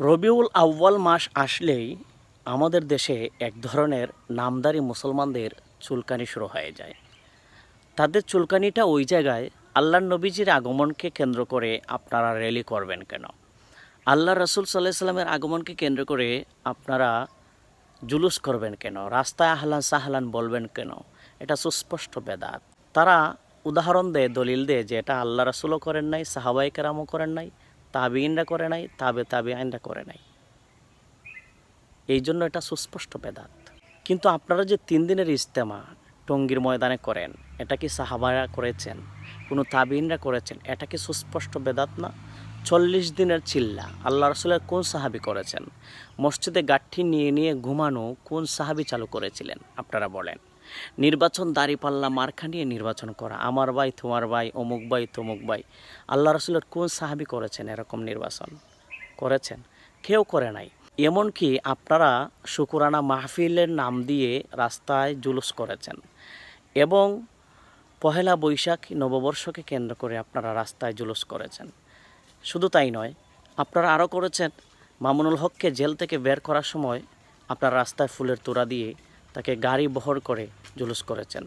রবিউল আউয়াল মাস আসলেই আমাদের দেশে এক ধরনের নামধারী মুসলমানদের চুলকানি শুরু হয়ে যায়। তাদের চুলকানিটা ওই জায়গায়, আল্লাহর নবীজির আগমনকে কেন্দ্র করে আপনারা র্যালি করবেন কেন? আল্লাহ রসুল সাল্লাহ সাল্লামের আগমনকে কেন্দ্র করে আপনারা জুলুস করবেন কেন? রাস্তায় আহলান সাহলান বলবেন কেন? এটা সুস্পষ্ট বেদাত। তারা উদাহরণ দেয়, দলিল দেয় যে এটা আল্লাহ রসুলও করেন নাই, সাহাবায়ে কেরামও করেন নাই, তাবিঈনরা করে নাই, তাবিঈনরা করে নাই। এই জন্য এটা সুস্পষ্ট বেদাত। কিন্তু আপনারা যে 3 দিনের ইজতেমা টঙ্গীর ময়দানে করেন, এটা কি সাহাবারা করেছেন? কোনো তাবিঈনরা করেছেন? এটা কি সুস্পষ্ট বেদাত না? 40 দিনের চিল্লা আল্লাহ রসুলের কোন সাহাবী করেছেন? মসজিদে গাঠি নিয়ে নিয়ে ঘুমানো কোন সাহাবী চালু করেছিলেন? আপনারা বলেন। নির্বাচন দাঁড়িপাল্লা মার্কা নিয়ে নির্বাচন করা, আমার ভাই তোমার ভাই, অমুক ভাই তমুক ভাই, আল্লাহ রসুলের কোন সাহাবী করেছেন এরকম নির্বাচন? করেছেন? কেউ করে নাই। এমনকি আপনারা শুকুরানা মাহফিলের নাম দিয়ে রাস্তায় জুলুস করেছেন এবং পহেলা বৈশাখ নববর্ষকে কেন্দ্র করে আপনারা রাস্তায় জুলুস করেছেন। শুধু তাই নয়, আপনারা আরও করেছেন, মামুনুল হককে জেল থেকে বের করার সময় আপনারা রাস্তায় ফুলের তোড়া দিয়ে তাকে গাড়ি বহর করে জুলুস করেছেন।